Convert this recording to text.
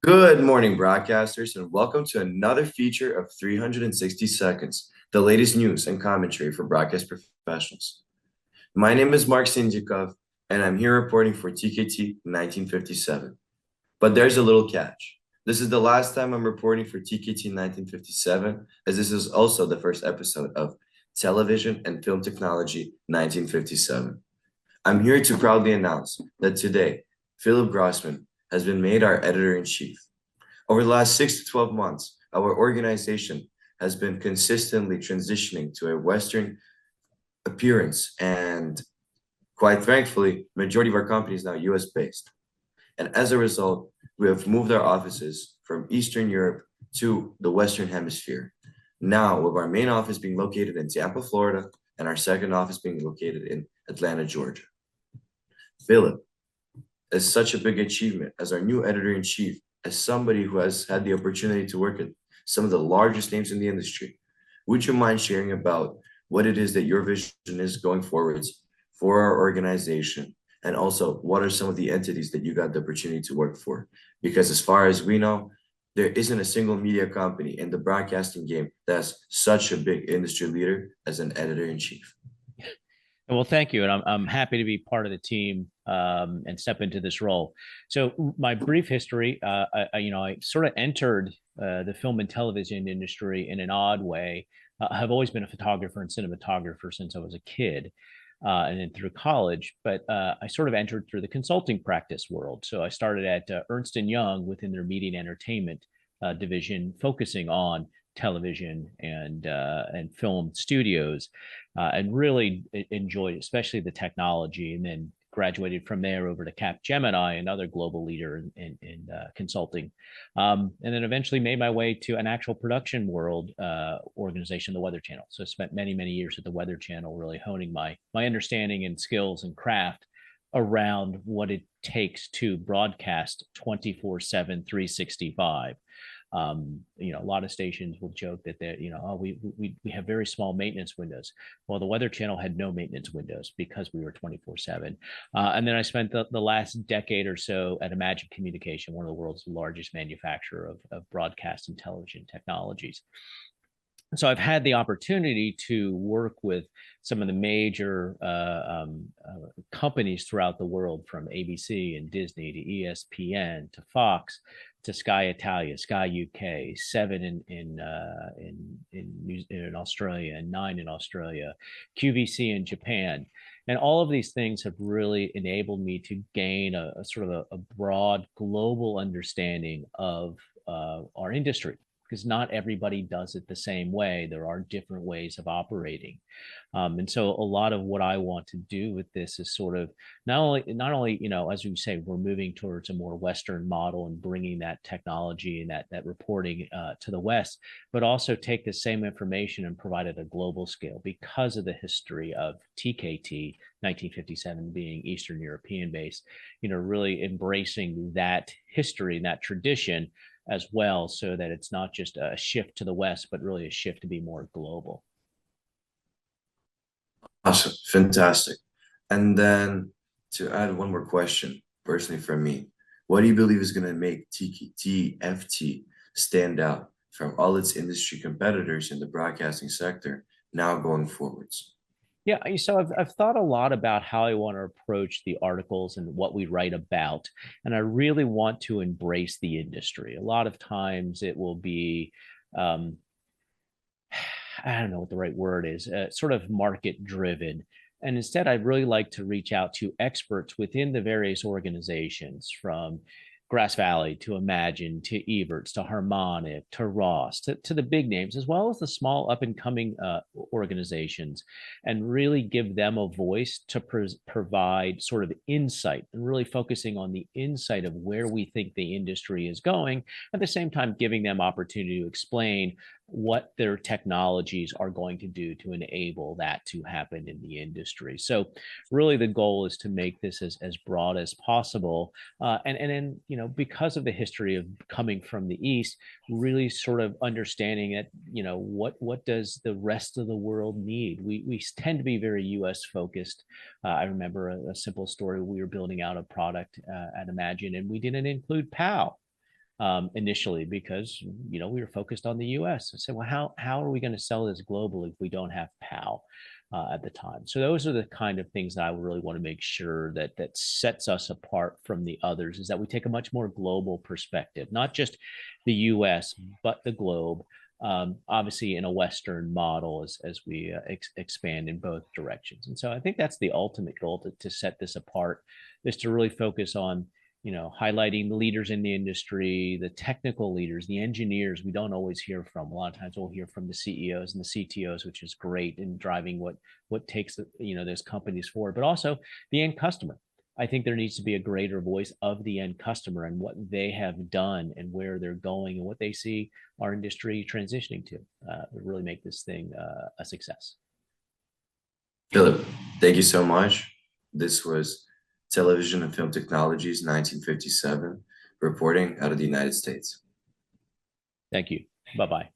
Good morning, broadcasters, and welcome to another feature of 360 Seconds, the latest news and commentary for broadcast professionals. My name is Mark Sindzikov, and I'm here reporting for TKT 1957. But there's a little catch. This is the last time I'm reporting for TKT 1957, as this is also the first episode of Television and Film Technology 1957. I'm here to proudly announce that today, Philip Grossman has been made our editor-in-chief. Over the last 6 to 12 months, our organization has been consistently transitioning to a Western appearance, and quite thankfully, majority of our company is now US based. And as a result, we have moved our offices from Eastern Europe to the Western Hemisphere. Now, with our main office being located in Tampa, Florida, and our second office being located in Atlanta, Georgia. Philip is such a big achievement as our new editor-in-chief, as somebody who has had the opportunity to work at some of the largest names in the industry. Would you mind sharing about what it is that your vision is going forwards for our organization? And also, what are some of the entities that you got the opportunity to work for? Because as far as we know, there isn't a single media company in the broadcasting game that's such a big industry leader as an editor-in-chief. Well, thank you, and I'm happy to be part of the team and step into this role. So, my brief history, I sort of entered the film and television industry in an odd way. I've always been a photographer and cinematographer since I was a kid, and then through college. But I sort of entered through the consulting practice world. So I started at Ernst and Young within their media and entertainment division, focusing on television and film studios, and really enjoyed especially the technology, and then graduated from there over to Capgemini, another global leader in consulting, and then eventually made my way to an actual production world organization, the Weather Channel. So I spent many years at the Weather Channel, really honing my understanding and skills and craft around what it takes to broadcast 24/7, 365. A lot of stations will joke that we have very small maintenance windows. Well, the Weather Channel had no maintenance windows because we were 24/7. And then I spent the last decade or so at Imagine Communication, one of the world's largest manufacturer of broadcast and television technologies. So I've had the opportunity to work with some of the major companies throughout the world, from ABC and Disney to ESPN to Fox to Sky Italia, Sky UK, Seven in Australia, and Nine in Australia, QVC in Japan. And all of these things have really enabled me to gain a sort of a broad global understanding of our industry, because not everybody does it the same way. There are different ways of operating. And so a lot of what I want to do with this is sort of not only, as we say, we're moving towards a more Western model and bringing that technology and that reporting to the West, but also take the same information and provide it at a global scale because of the history of TKT 1957 being Eastern European based, really embracing that history and that tradition as well, so that it's not just a shift to the West, but really a shift to be more global. Awesome, fantastic. And then to add one more question, personally from me, what do you believe is going to make TFT stand out from all its industry competitors in the broadcasting sector now going forwards? Yeah, so I've thought a lot about how I want to approach the articles and what we write about. And I really want to embrace the industry. A lot of times it will be, um, I don't know what the right word is, sort of market driven. And instead, I'd really like to reach out to experts within the various organizations, from Grass Valley to Imagine to Everts to Harmonic to Ross to the big names, as well as the small up and coming organizations, and really give them a voice to provide sort of insight, and really focusing on the insight of where we think the industry is going, at the same time giving them opportunity to explain what their technologies are going to do to enable that to happen in the industry. So really the goal is to make this as broad as possible. And then, because of the history of coming from the East, really sort of understanding that, what does the rest of the world need? We tend to be very US focused. I remember a simple story. We were building out a product at Imagine, and we didn't include PAL. initially because we were focused on the U.S. I said, well, how are we going to sell this globally if we don't have PAL at the time? So those are the kind of things that I really want to make sure that sets us apart from the others, is that we take a much more global perspective, not just the U.S. but the globe. Obviously in a Western model as we expand in both directions. And so I think that's the ultimate goal to set this apart, is to really focus on highlighting the leaders in the industry, the technical leaders, the engineers we don't always hear from. A lot of times we'll hear from the CEOs and the CTOs, which is great in driving what takes those companies forward, but also the end customer. I think there needs to be a greater voice of the end customer and what they have done and where they're going and what they see our industry transitioning to really make this thing a success. Philip, thank you so much. This was Television and Film Technologies 1957, reporting out of the United States. Thank you. Bye-bye.